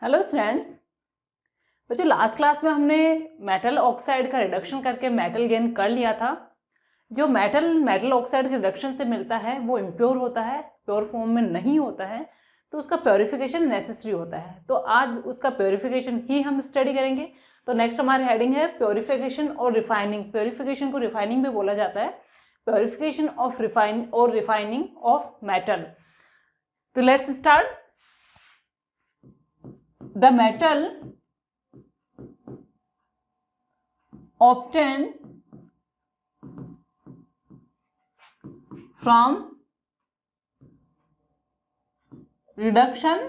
Hello students. बच्चों last class में हमने मेटल ऑक्साइड का रिडक्शन करके मेटल गेन कर लिया था। जो मेटल ऑक्साइड के रिडक्शन से मिलता है वो इम्प्योर होता है, प्योर फॉर्म में नहीं होता है, तो उसका प्योरिफिकेशन नेसेसरी होता है। तो आज उसका प्योरिफिकेशन ही हम स्टडी करेंगे। तो नेक्स्ट हमारी हेडिंग है प्योरिफिकेशन और रिफाइनिंग। प्योरिफिकेशन को रिफाइनिंग भी बोला जाता है, purification of refining of metal. तो let's start. The metal obtained from reduction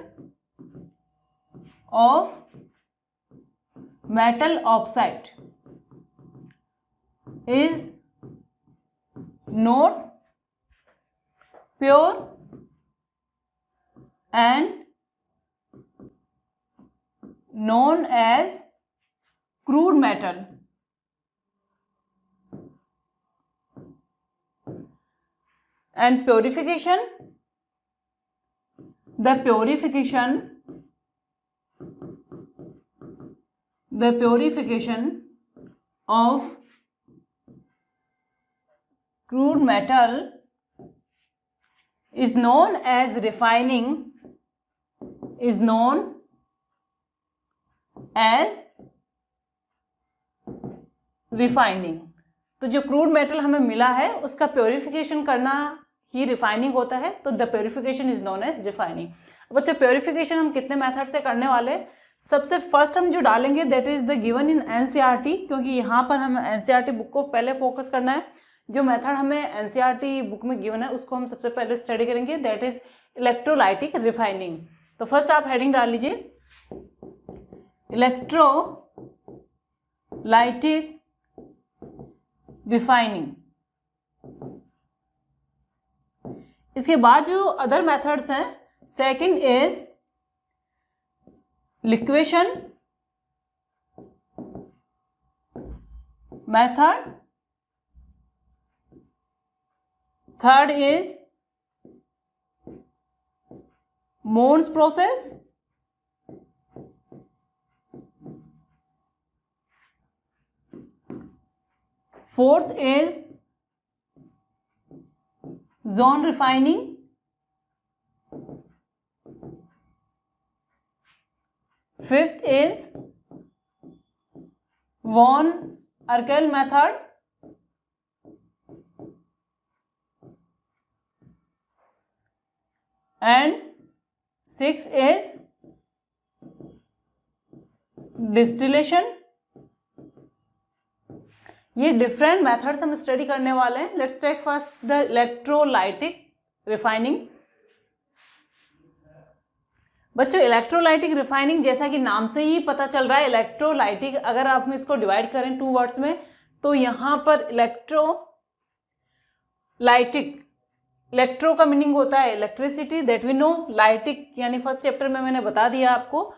of metal oxide is not pure and known as crude metal. And purification, the purification of crude metal is known as refining, is known as refining. तो जो crude metal हमें मिला है उसका purification करना ही refining होता है। तो the purification is known as refining. बच्चों प्योरिफिकेशन हम कितने मेथड से करने वाले? सबसे फर्स्ट हम जो डालेंगे that is the given in NCERT, क्योंकि यहाँ पर हमें एनसीईआरटी बुक को पहले फोकस करना है। जो मेथड हमें एनसीईआरटी बुक में गिवन है उसको हम सबसे पहले स्टडी करेंगे, दैट इज इलेक्ट्रोलाइटिक रिफाइनिंग। तो फर्स्ट आप हेडिंग डाल लीजिए, इलेक्ट्रोलाइटिक रिफाइनिंग। इसके बाद जो अदर मेथड्स हैं, second is liquation method, third is Mond's process, fourth is zone refining, fifth is von Erkel method, and sixth is distillation। ये different methods हम स्टडी करने वाले हैं। Let's take first the electrolytic refining. बच्चों electrolytic refining जैसा कि नाम से ही पता चल रहा है, इलेक्ट्रोलाइटिक अगर आप इसको डिवाइड करें टू वर्ड्स में तो यहाँ पर इलेक्ट्रोलाइटिक, इलेक्ट्रो का मीनिंग होता है electricity, that we know. Lytic यानी फर्स्ट चैप्टर में मैंने बता दिया आपको,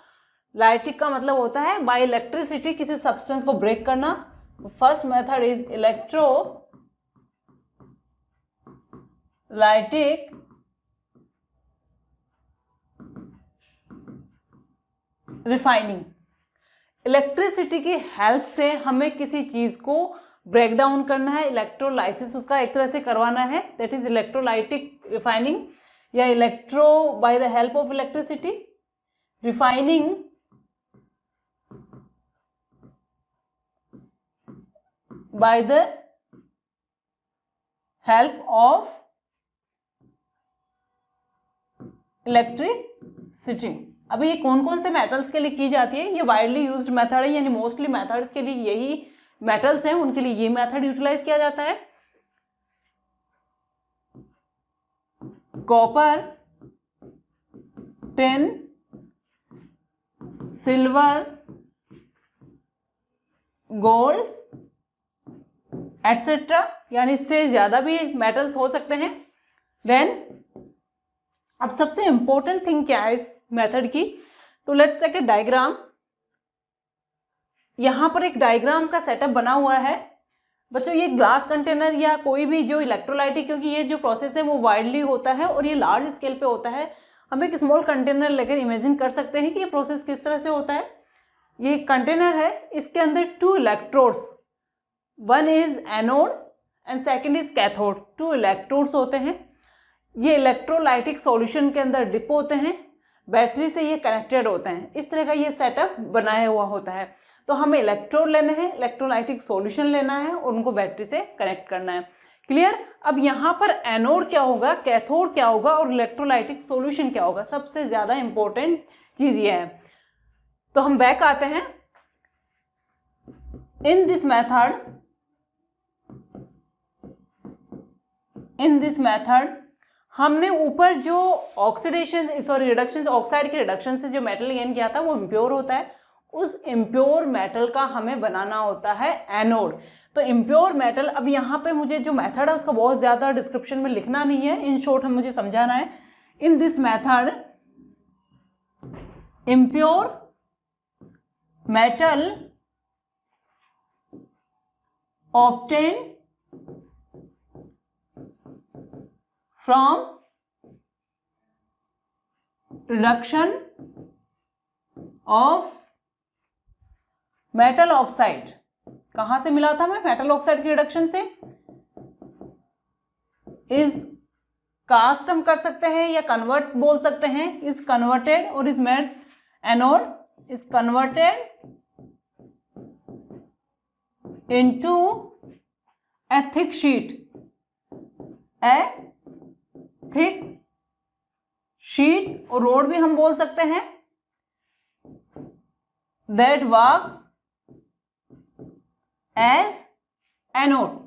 लाइटिक का मतलब होता है बाय इलेक्ट्रिसिटी किसी सब्सटेंस को ब्रेक करना। First method is electrolytic refining. Electricity की हेल्प से हमें किसी चीज को ब्रेक डाउन करना है, इलेक्ट्रोलाइसिस उसका एक तरह से करवाना है, दैट इज इलेक्ट्रोलाइटिक रिफाइनिंग या electro by the help of electricity. Refining by the help of electricity। अभी ये कौन कौन से मेटल्स के लिए की जाती है? ये वाइडली यूज्ड मेथड है, यानी मोस्टली मेथड्स के लिए यही मेटल्स हैं, उनके लिए ये मेथड यूटिलाइज किया जाता है। Copper, tin, silver, gold etcetera, यानी इससे ज्यादा भी मेटल्स हो सकते हैं। देन अब सबसे इंपॉर्टेंट थिंग क्या है इस मेथड की? तो लेट्स टेक ए डायग्राम। यहां पर एक डायग्राम का सेटअप बना हुआ है। बच्चों ये ग्लास कंटेनर या कोई भी जो इलेक्ट्रोलाइटिक, क्योंकि ये जो प्रोसेस है वो वाइडली होता है और ये लार्ज स्केल पे होता है। हम एक स्मॉल कंटेनर लेकर इमेजिन कर सकते हैं कि ये प्रोसेस किस तरह से होता है। ये कंटेनर है, इसके अंदर 2 electrodes, one is anode and second is cathode, 2 electrodes होते हैं। ये इलेक्ट्रोलाइटिक सॉल्यूशन के अंदर डिप होते हैं, बैटरी से ये कनेक्टेड होते हैं। इस तरह का ये सेटअप बनाया हुआ होता है। तो हमें इलेक्ट्रोड लेने हैं, इलेक्ट्रोलाइटिक सॉल्यूशन लेना है और उनको बैटरी से कनेक्ट करना है। क्लियर। अब यहाँ पर एनोड क्या होगा, कैथोड क्या होगा और इलेक्ट्रोलाइटिक सॉल्यूशन क्या होगा, सबसे ज्यादा इंपॉर्टेंट चीज ये है। तो हम बैक आते हैं। इन दिस मेथड हमने ऊपर जो रिडक्शन ऑक्साइड के रिडक्शन से जो मेटल गेन किया था वो इम्प्योर होता है। उस इम्प्योर मेटल का हमें बनाना होता है एनोड। तो इम्प्योर मेटल, अब यहाँ पे मुझे जो मेथड है उसका बहुत ज़्यादा डिस्क्रिप्शन में लिखना नहीं है, इन शॉर्ट हम मुझे समझाना है। In this method impure metal obtain from reduction of metal oxide. कहां से मिला था मैं, मेटल ऑक्साइड की रिडक्शन से। इज कास्ट हम कर सकते हैं या कन्वर्ट बोल सकते हैं, इज कन्वर्टेड और is made anode is converted into A thick sheet, A thick sheet, और रोड भी हम बोल सकते हैं, दैट वर्क्स एज एनोड।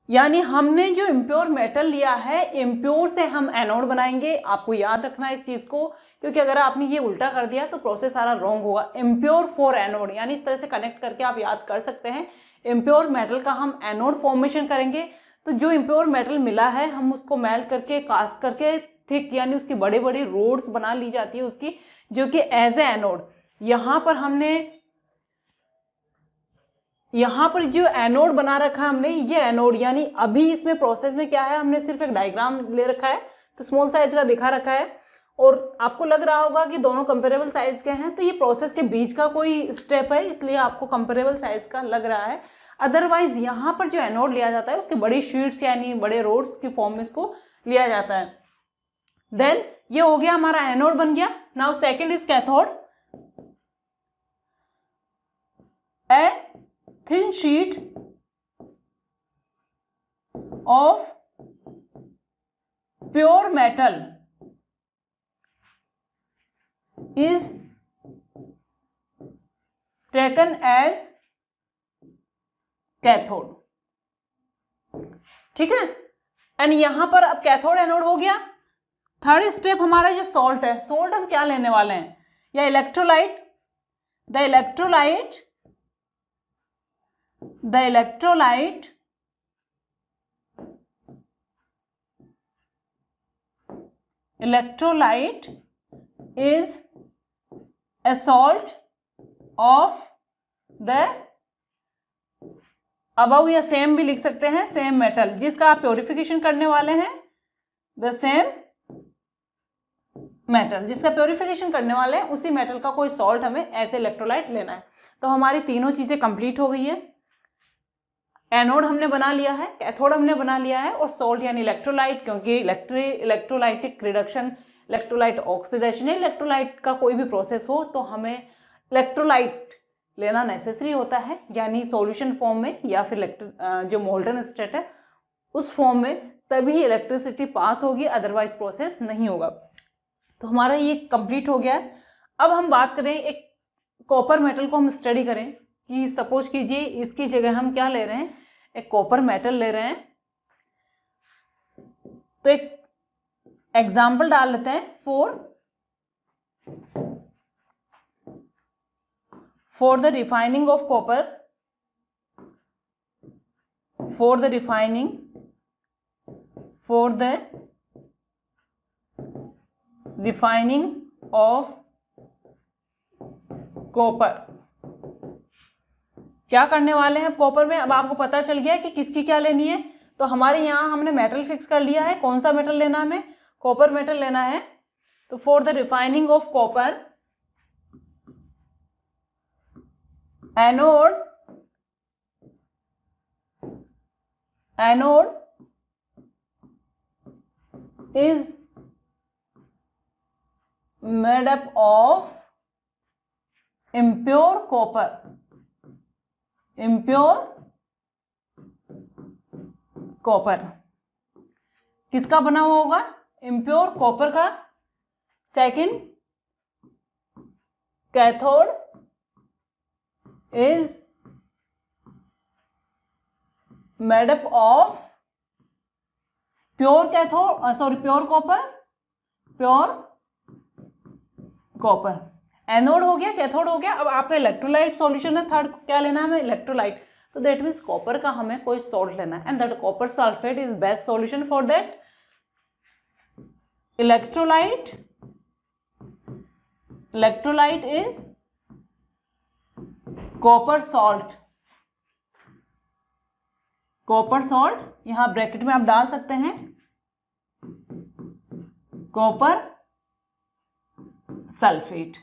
यानी हमने जो इम्प्योर मेटल लिया है, इम्प्योर से हम एनोड बनाएंगे। आपको याद रखना है इस चीज को, क्योंकि अगर आपने ये उल्टा कर दिया तो प्रोसेस सारा रॉन्ग होगा। इम्प्योर फॉर एनोड, यानी इस तरह से कनेक्ट करके आप याद कर सकते हैं। इम्प्योर मेटल का हम एनोड फॉर्मेशन करेंगे। तो जो इम्प्योर मेटल मिला है हम उसको मेल्ट करके, कास्ट करके थिक, यानी उसकी बड़ी बड़ी रोड्स बना ली जाती है उसकी, जो कि एज ए एनोड। यहाँ पर जो एनोड बना रखा हमने, ये एनोड, यानी अभी इसमें प्रोसेस में क्या है, हमने सिर्फ एक डायग्राम ले रखा है, तो स्मॉल साइज का दिखा रखा है और आपको लग रहा होगा कि दोनों कंपेरेबल साइज के हैं। तो ये प्रोसेस के बीच का कोई स्टेप है, इसलिए आपको कंपेरेबल साइज का लग रहा है। अदरवाइज यहाँ पर जो एनोड लिया जाता है उसके बड़ी शीट्स यानी बड़े रोड्स की फॉर्म में इसको लिया जाता है। देन ये हो गया, हमारा एनोड बन गया। Now second is cathode, A thin sheet of pure metal is taken as cathode। ठीक है, एंड यहां पर अब कैथोड एनोड हो गया। थर्ड स्टेप हमारा जो सॉल्ट है, सॉल्ट हम क्या लेने वाले हैं, या electrolyte. The electrolyte is a salt of the above, या सेम भी लिख सकते हैं, सेम मेटल जिसका आप प्योरिफिकेशन करने वाले हैं। द सेम मेटल जिसका प्योरिफिकेशन करने वाले हैं, उसी मेटल का कोई सॉल्ट हमें ऐसे इलेक्ट्रोलाइट लेना है। तो हमारी तीनों चीजें कंप्लीट हो गई है। एनोड हमने बना लिया है, कैथोड हमने बना लिया है, और सॉल्ट यानी इलेक्ट्रोलाइट, क्योंकि electrolytic reduction, electrolyte oxidation, electrolyte का कोई भी प्रोसेस हो तो हमें इलेक्ट्रोलाइट लेना नेसेसरी होता है, यानी सॉल्यूशन फॉर्म में या फिर जो मोल्टन स्टेट है उस फॉर्म में, तभी इलेक्ट्रिसिटी पास होगी, अदरवाइज प्रोसेस नहीं होगा। तो हमारा ये कंप्लीट हो गया है। अब हम बात करें, एक कॉपर मेटल को हम स्टडी करें कि सपोज कीजिए इसकी जगह हम क्या ले रहे हैं, एक कॉपर मेटल ले रहे हैं। तो एक एग्जाम्पल डाल लेते हैं, for the refining of copper, for the refining of copper, क्या करने वाले हैं कॉपर में। अब आपको पता चल गया कि किसकी क्या लेनी है, तो हमारे यहाँ हमने मेटल फिक्स कर लिया है। कौन सा मेटल लेना है हमें? कॉपर मेटल लेना है। तो for the refining of copper, anode is made up of impure copper, किसका बना हुआ होगा? इम्प्योर कॉपर का। Second, cathode is made up of pure copper. Anode हो गया, कैथोड हो गया। अब आपका इलेक्ट्रोलाइट सॉल्यूशन है। थर्ड क्या लेना है हमें? इलेक्ट्रोलाइट। तो दैट मीन्स कॉपर का हमें कोई सॉल्ट लेना है, and that copper sulphate is best solution for that. Electrolyte is copper salt. यहां ब्रैकेट में आप डाल सकते हैं, कॉपर सल्फेट।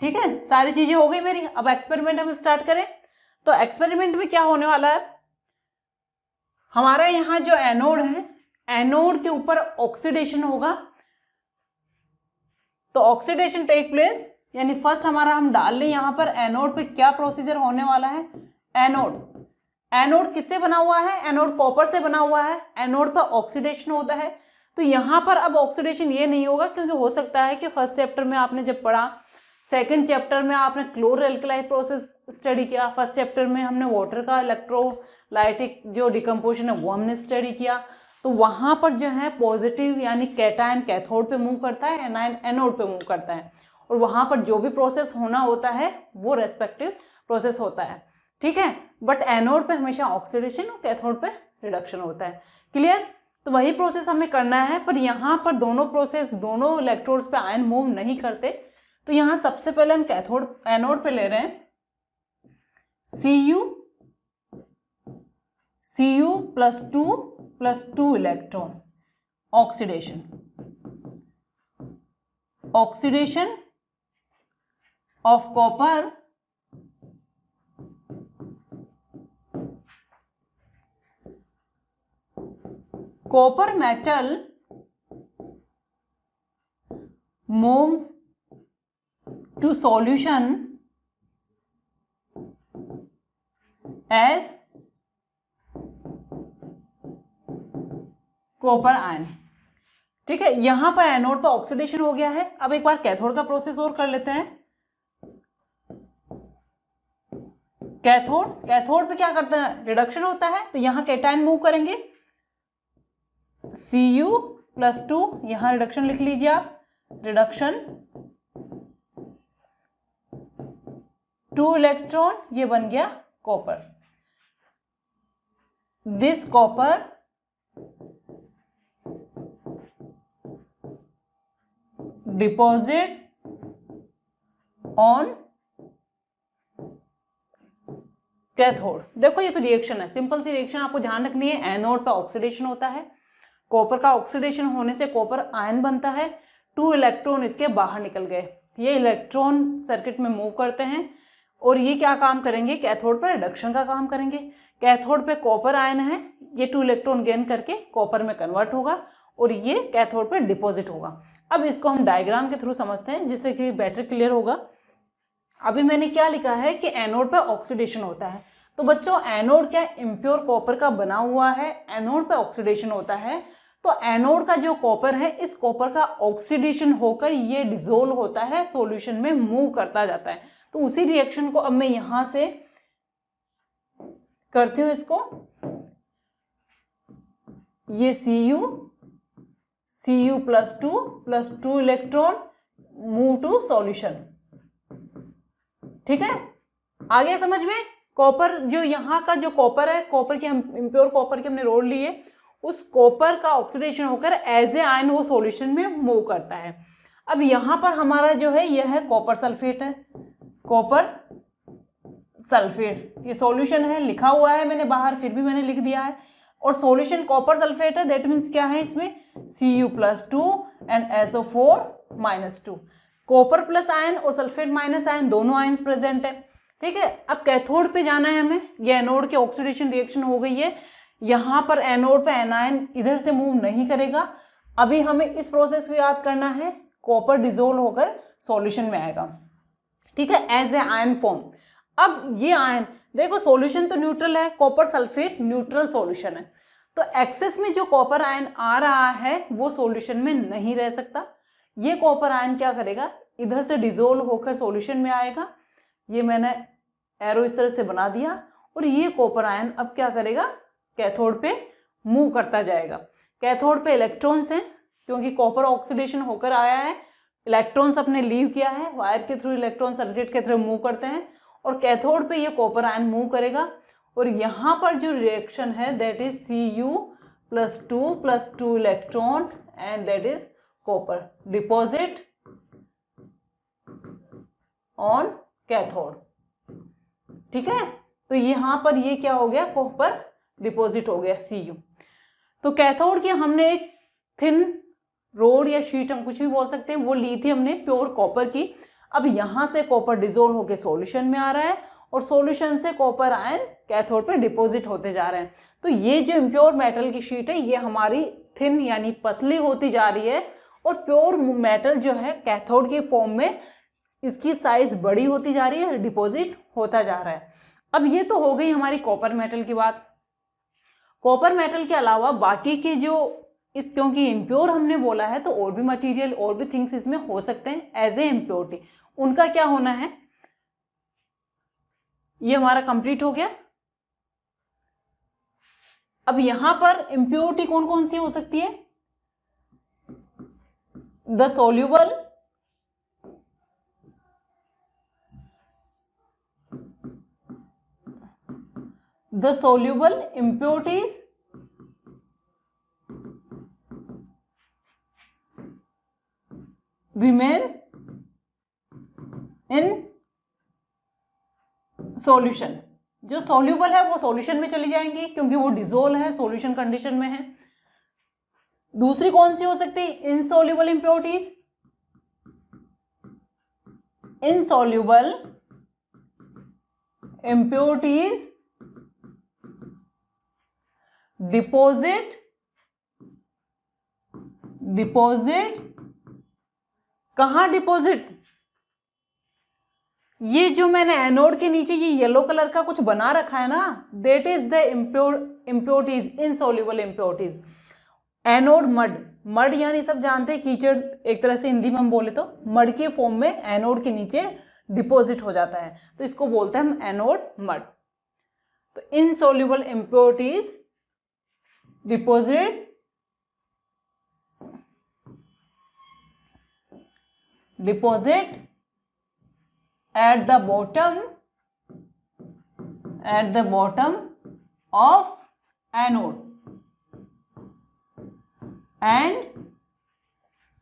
ठीक है, सारी चीजें हो गई मेरी। अब एक्सपेरिमेंट हम स्टार्ट करें। तो एक्सपेरिमेंट में क्या होने वाला है, हमारा यहाँ जो एनोड है, एनोड के ऊपर ऑक्सीडेशन होगा। तो ऑक्सीडेशन टेक प्लेस, यानी फर्स्ट हमारा हम डाल लें यहाँ पर एनोड पे क्या प्रोसीजर होने वाला है। एनोड किससे बना हुआ है? एनोड कॉपर से बना हुआ है। एनोड पर ऑक्सीडेशन होता है। तो यहाँ पर अब ऑक्सीडेशन ये नहीं होगा, क्योंकि हो सकता है कि फर्स्ट चैप्टर में आपने जब पढ़ा, सेकंड चैप्टर में आपने क्लोर एल्कलाई प्रोसेस स्टडी किया, फर्स्ट चैप्टर में हमने वाटर का इलेक्ट्रोलाइटिक जो डिकम्पोजिशन है वो हमने स्टडी किया। तो वहाँ पर जो है पॉजिटिव यानी कैटायन कैथोड पे मूव करता है, एनायन एनोड पे मूव करता है, और वहाँ पर जो भी प्रोसेस होना होता है वो रेस्पेक्टिव प्रोसेस होता है। ठीक है, बट एनोड पे हमेशा ऑक्सीडेशन और कैथोड पे रिडक्शन होता है। क्लियर? तो वही प्रोसेस हमें करना है, पर यहाँ पर दोनों इलेक्ट्रोड्स पे आयन मूव नहीं करते। तो यहाँ सबसे पहले हम एनोड पे ले रहे हैं Cu+2 electron, oxidation of copper metal moves to solution as copper ion. ठीक है, यहां पर एनोड पर ऑक्सीडेशन हो गया है। अब एक बार कैथोड का प्रोसेस और कर लेते हैं। कैथोड पे क्या करता है? रिडक्शन होता है। तो यहां कैटायन मूव करेंगे, Cu+2, यहां रिडक्शन लिख लीजिए आप, रिडक्शन 2 इलेक्ट्रॉन, ये बन गया copper. This copper deposits on cathode. देखो ये तो रिएक्शन है, सिंपल सी रिएक्शन आपको ध्यान रखनी है। एनोड पर ऑक्सीडेशन होता है, कॉपर का ऑक्सीडेशन होने से कॉपर आयन बनता है। 2 इलेक्ट्रॉन इसके बाहर निकल गए। ये इलेक्ट्रॉन सर्किट में मूव करते हैं और ये क्या काम करेंगे? कैथोड पर रिडक्शन का काम करेंगे। कैथोड पे कॉपर आयन है, ये 2 इलेक्ट्रॉन गेन करके कॉपर में कन्वर्ट होगा और ये कैथोड पर डिपॉजिट होगा। अब इसको हम डायग्राम के थ्रू समझते हैं, जिससे कि बेटर क्लियर होगा। अभी मैंने क्या लिखा है कि एनोड पे ऑक्सीडेशन होता है। तो बच्चों एनोड क्या इम्प्योर कॉपर का बना हुआ है, एनोड पे ऑक्सीडेशन होता है। तो एनोड का जो कॉपर है, इस कॉपर का ऑक्सीडेशन होकर ये डिसोल्व होता है, सॉल्यूशन में मूव करता जाता है। तो उसी रिएक्शन को अब मैं यहां से करती हूं इसको। ये Cu+2 electron move to solution. ठीक है, आगे समझ में? कॉपर जो यहाँ का जो कॉपर है, कॉपर की हम इम्प्योर कॉपर की हमने रोड ली है, उस कॉपर का ऑक्सीडेशन होकर एज ए आयन वो सॉल्यूशन में मूव करता है। अब यहाँ पर हमारा जो है यह है कॉपर सल्फेट है, कॉपर सल्फेट ये सॉल्यूशन है, लिखा हुआ है मैंने बाहर, फिर भी मैंने लिख दिया है। और सॉल्यूशन कॉपर सल्फेट है, दैट मीन्स क्या है इसमें Cu+2 and SO4-2। Copper plus ion और सल्फेट माइनस आयन दोनों आयन्स प्रेजेंट है। ठीक है, अब कैथोड पे जाना है हमें। ये एनोड की ऑक्सीडेशन रिएक्शन हो गई है, यहाँ पर एनोड पे एनायन इधर से मूव नहीं करेगा। अभी हमें इस प्रोसेस को याद करना है, कॉपर डिजोल्व होकर सॉल्यूशन में आएगा। ठीक है, एज ए आयन फॉर्म। अब ये आयन देखो, सॉल्यूशन तो न्यूट्रल है, कॉपर सल्फेट न्यूट्रल सॉल्यूशन है, तो एक्सेस में जो कॉपर आयन आ रहा है वो सॉल्यूशन में नहीं रह सकता। ये कॉपर आयन क्या करेगा, इधर से डिजोल्व होकर सॉल्यूशन में आएगा। ये मैंने एरो इस तरह से बना दिया, और ये कॉपर आयन अब क्या करेगा, कैथोड पे मूव करता जाएगा। कैथोड पे इलेक्ट्रॉन्स हैं, क्योंकि कॉपर ऑक्सीडेशन होकर आया है, इलेक्ट्रॉन्स अपने लीव किया है, वायर के थ्रू इलेक्ट्रॉन सर्किट के थ्रू मूव करते हैं, और कैथोड पे ये कॉपर आयन मूव करेगा। और यहाँ पर जो रिएक्शन है that is Cu+2+2 electron and that is copper deposit on cathode. ठीक है, तो यहाँ पर ये क्या हो गया, कॉपर डिपॉजिट हो गया Cu। तो कैथोड की हमने एक थिन रोड या शीट, हम कुछ भी बोल सकते हैं, वो ली थी हमने प्योर कॉपर की। अब यहाँ से कॉपर डिजोल्व होकर सॉल्यूशन में आ रहा है, और सॉल्यूशन से कॉपर आयन कैथोड पे डिपॉजिट होते जा रहे हैं। तो ये जो इम्प्योर मेटल की शीट है ये हमारी थिन यानी पतली होती जा रही है, और प्योर मेटल जो है कैथोड के फॉर्म में इसकी साइज बड़ी होती जा रही है, डिपॉजिट होता जा रहा है। अब ये तो हो गई हमारी कॉपर मेटल की बात। कॉपर मेटल के अलावा बाकी के जो इस, क्योंकि इम्प्योर हमने बोला है तो और भी मटेरियल और भी थिंग्स इसमें हो सकते हैं एज ए इम्प्योरिटी, उनका क्या होना है। ये हमारा कंप्लीट हो गया। अब यहां पर इम्प्योरिटी कौन कौन सी हो सकती है, the soluble, the soluble impurities remains in solution। जो soluble है वो solution में चली जाएंगी, क्योंकि वो डिसोल्व है, solution कंडीशन में है। दूसरी कौन सी हो सकती है, insoluble impurities। insoluble impurities deposit कहाँ डिपॉजिट, ये जो मैंने एनोड के नीचे ये येलो कलर का कुछ बना रखा है ना, that is the impurities, insoluble impurities. Anode mud यानी सब जानते हैं कीचड़, एक तरह से हिंदी में हम बोले तो मड के फॉर्म में एनोड के नीचे डिपॉजिट हो जाता है, तो इसको बोलते हैं हम एनोड मड। तो insoluble impurities deposit at the bottom of anode and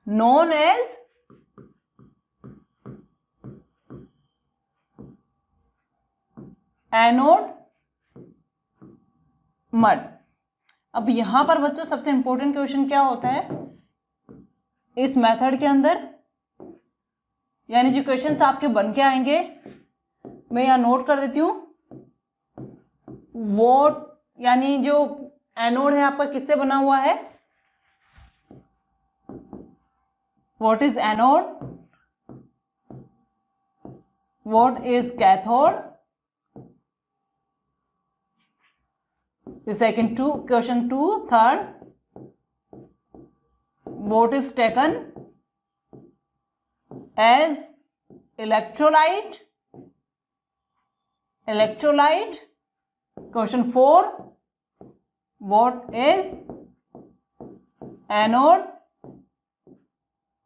known as anode mud। अब यहां पर बच्चों सबसे इंपॉर्टेंट क्वेश्चन क्या होता है इस मेथड के अंदर, यानी जो क्वेश्चंस आपके बन के आएंगे, मैं यहाँ नोट कर देती हूँ। वोट यानी जो एनोड है आपका किससे बना हुआ है, what is anode, what is cathode. Second two question 2, third, what is taken as electrolyte। Question 4, what is anode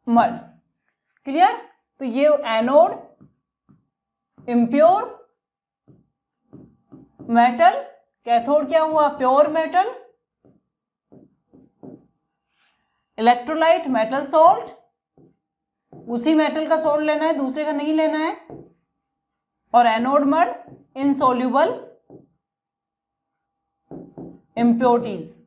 mud। Clear. तो ये एनोड इम्प्योर मेटल, कैथोड क्या हुआ pure metal, electrolyte metal salt, उसी मेटल का salt लेना है, दूसरे का नहीं लेना है, और एनोड मड इनसॉल्युबल इम्प्योरिटीज।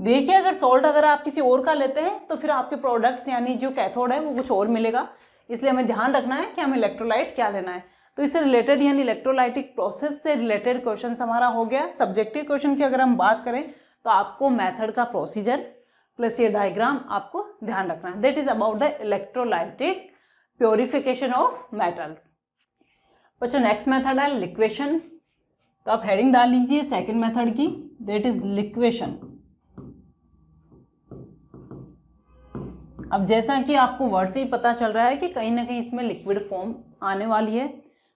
देखिए अगर सॉल्ट अगर आप किसी और का लेते हैं तो फिर आपके प्रोडक्ट्स यानी जो कैथोड है वो कुछ और मिलेगा, इसलिए हमें ध्यान रखना है कि हमें इलेक्ट्रोलाइट क्या लेना है। तो इससे रिलेटेड यानी इलेक्ट्रोलाइटिक प्रोसेस से रिलेटेड क्वेश्चन हमारा हो गया। सब्जेक्टिव क्वेश्चन की अगर हम बात करें तो आपको मेथड का प्रोसीजर प्लस ये डायग्राम आपको ध्यान रखना है। That is about the electrolytic purification of metals. बच्चों नेक्स्ट मेथड है लिक्वेशन। तो आप हेडिंग डाल लीजिए सेकेंड मेथड की, दैट इज लिक्वेशन। अब जैसा कि आपको वर्ड से ही पता चल रहा है कि कहीं ना कहीं इसमें लिक्विड फॉर्म आने वाली है,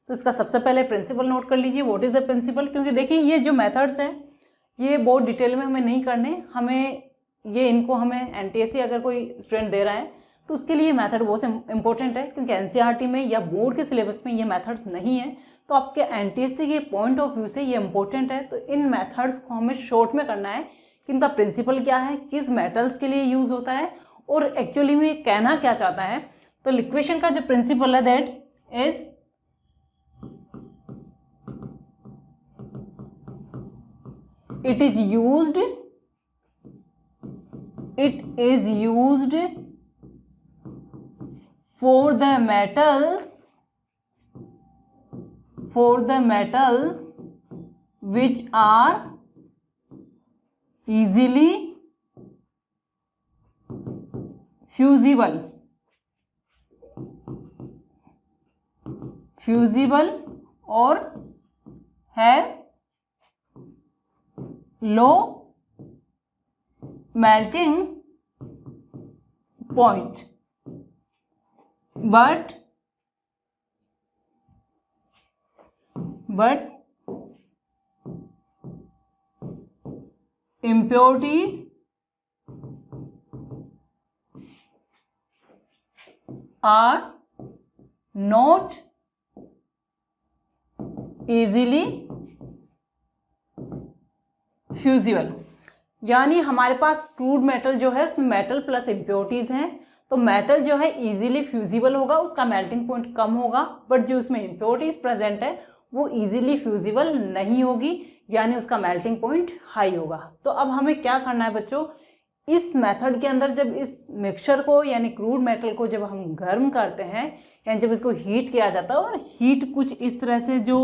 तो इसका सबसे पहले प्रिंसिपल नोट कर लीजिए। व्हाट इज द प्रिंसिपल, क्योंकि देखिए ये जो मेथड्स हैं ये बहुत डिटेल में हमें नहीं करने, हमें ये इनको हमें एनटीएससी अगर कोई स्टूडेंट दे रहा है तो उसके लिए मेथड बहुत इंपॉर्टेंट है, क्योंकि एनसीईआरटी में या बोर्ड के सिलेबस में ये मेथड्स नहीं है। तो आपके एनटीएससी के पॉइंट ऑफ व्यू से ये इंपॉर्टेंट है। तो इन मेथड्स को हमें शॉर्ट में करना है कि इनका प्रिंसिपल क्या है, किस मेटल्स के लिए यूज होता है और एक्चुअली में कहना क्या चाहता है। तो लिक्वेशन का जो प्रिंसिपल है that is it is used for the metals which are easily fusible or have low melting point but impurities are not easily fusible. यानी हमारे पास क्रूड मेटल जो है उसमें मेटल प्लस इम्प्योरिटीज हैं, तो मेटल जो है इजीली फ्यूजिबल होगा, उसका मेल्टिंग पॉइंट कम होगा, बट जो उसमें इम्प्योरिटीज प्रेजेंट है वो इजीली फ्यूजिबल नहीं होगी, यानी उसका मेल्टिंग पॉइंट हाई होगा। तो अब हमें क्या करना है बच्चों, इस मेथड के अंदर जब इस मिक्सचर को यानी क्रूड मेटल को जब हम गर्म करते हैं यानी जब इसको हीट किया जाता है, और हीट कुछ इस तरह से जो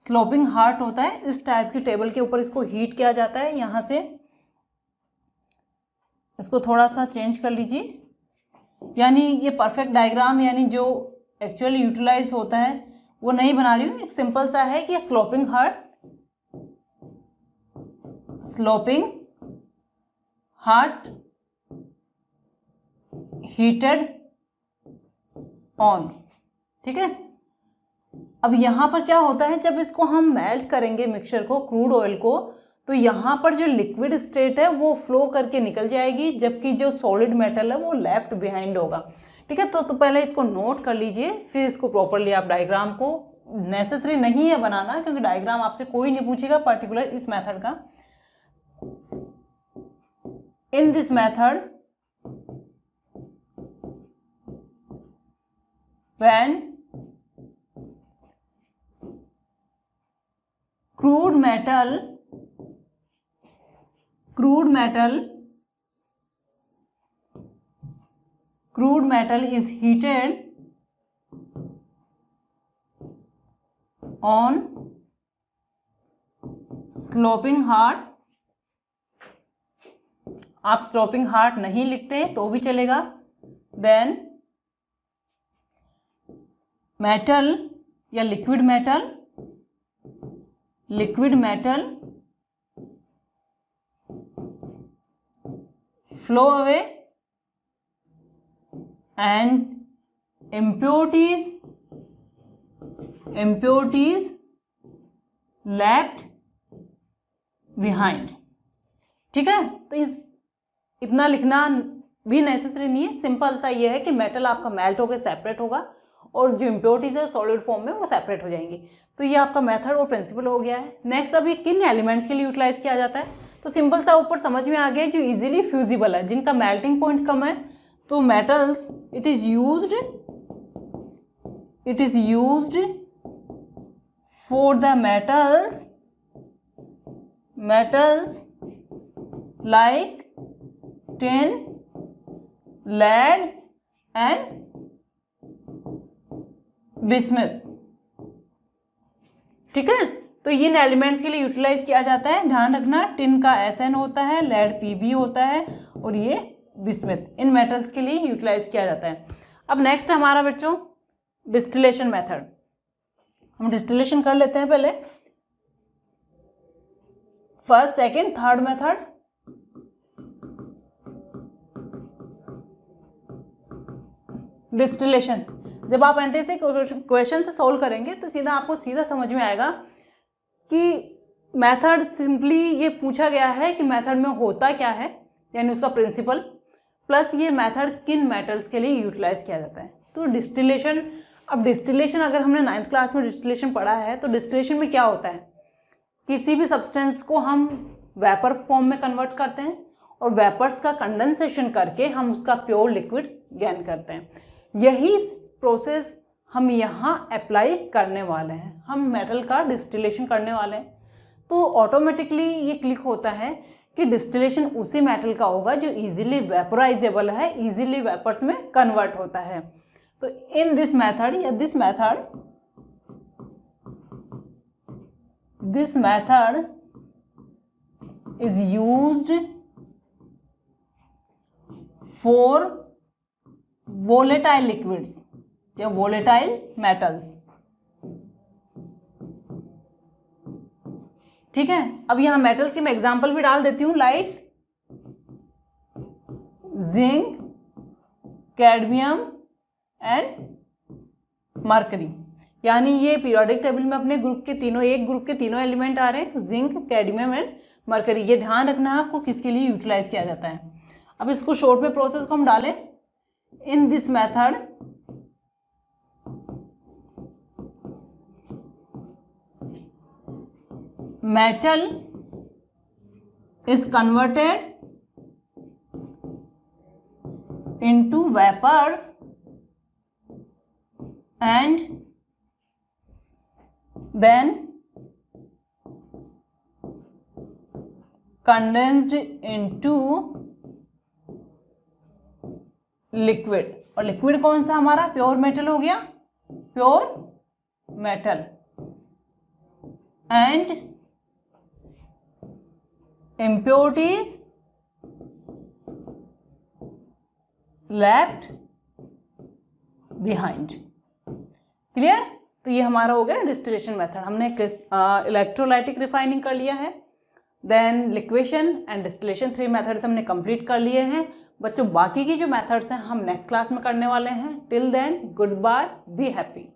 स्लोपिंग हार्ट होता है इस टाइप की टेबल के ऊपर इसको हीट किया जाता है। यहाँ से इसको थोड़ा सा चेंज कर लीजिए, यानी ये परफेक्ट डायग्राम यानी जो एक्चुअली यूटिलाइज होता है वो नहीं बना रही हूँ, एक सिंपल सा है कि स्लोपिंग हार्ट हीटेड ऑन, ठीक है। अब यहाँ पर क्या होता है, जब इसको हम मेल्ट करेंगे मिक्सचर को, क्रूड ऑयल को, तो यहाँ पर जो लिक्विड स्टेट है वो फ्लो करके निकल जाएगी, जबकि जो सॉलिड मेटल है वो लेफ्ट बिहाइंड होगा, ठीक है। तो पहले इसको नोट कर लीजिए, फिर इसको प्रॉपरली आप डायग्राम को, नेसेसरी नहीं है बनाना क्योंकि डायग्राम आपसे कोई नहीं पूछेगा पर्टिकुलर इस मेथड का। In this method when crude metal is heated on sloping heart, आप स्लोपिंग हार्ट नहीं लिखते तो भी चलेगा, देन मेटल या liquid metal flow away and impurities left behind, ठीक है। तो इतना लिखना भी नेसेसरी नहीं है, सिंपल सा ये है कि मेटल आपका मेल्ट होकर सेपरेट होगा और जो इम्प्योरिटीज है सॉलिड फॉर्म में वो सेपरेट हो जाएंगी। तो ये आपका मेथड और प्रिंसिपल हो गया है। नेक्स्ट अभी किन एलिमेंट्स के लिए यूटिलाइज किया जाता है, तो सिंपल सा ऊपर समझ में आ गया, जो इजीली फ्यूजिबल है, जिनका मेल्टिंग पॉइंट कम है, तो metals it is used for the metals metals like tin, lead and bismuth। ठीक है, तो इन एलिमेंट्स के लिए यूटिलाइज किया जाता है। ध्यान रखना, टिन का SN होता है, लेड PB होता है और ये बिस्मथ इन मेटल्स के लिए यूटिलाइज किया जाता है। अब नेक्स्ट हमारा बच्चों डिस्टिलेशन मेथड। हम डिस्टिलेशन कर लेते हैं पहले, first, second, third method. Distillation, जब आप एंट्री क्वेश्चन से सोल्व करेंगे तो सीधा आपको सीधा समझ में आएगा कि मेथड सिंपली ये पूछा गया है कि मेथड में होता क्या है, यानी उसका प्रिंसिपल, प्लस ये मेथड किन मेटल्स के लिए यूटिलाइज किया जाता है। तो डिस्टिलेशन, अब डिस्टिलेशन अगर हमने 9th क्लास में डिस्टिलेशन पढ़ा है तो डिस्टिलेशन में क्या होता है, किसी भी सब्सटेंस को हम वेपर फॉर्म में कन्वर्ट करते हैं और वेपर्स का कंडेंसेशन करके हम उसका प्योर लिक्विड गेन करते हैं। यही प्रोसेस हम यहाँ अप्लाई करने वाले हैं, हम मेटल का डिस्टिलेशन करने वाले हैं। तो ऑटोमेटिकली ये क्लिक होता है कि डिस्टिलेशन उसी मेटल का होगा जो इजीली वेपोराइजेबल है, इजीली वेपर्स में कन्वर्ट होता है। तो इन दिस मेथड या this method is used for volatile liquids या वोलेटाइल मेटल्स। ठीक है, अब यहां मेटल्स के मैं एग्जांपल भी डाल देती हूं, like zinc, cadmium and mercury. यानी ये पीरियोडिक टेबल में अपने ग्रुप के तीनों, एक ग्रुप के तीनों एलिमेंट आ रहे हैं, जिंक, कैडमियम एंड मरकरी। ये ध्यान रखना है आपको किसके लिए यूटिलाइज किया जाता है। अब इसको शॉर्ट में प्रोसेस को हम डालें, in this method metal is converted into vapors and then condensed into liquid। और लिक्विड कौन सा हमारा, प्योर मेटल हो गया, pure metal, and impurities left behind। Clear? तो ये हमारा हो गया डिस्टिलेशन मेथड। हमने इलेक्ट्रोलाइटिक रिफाइनिंग कर लिया है, then liquation and distillation, 3 methods हमने कंप्लीट कर लिए हैं। बच्चों बाकी की जो मेथड्स हैं हम नेक्स्ट क्लास में करने वाले हैं। Till then goodbye, be happy.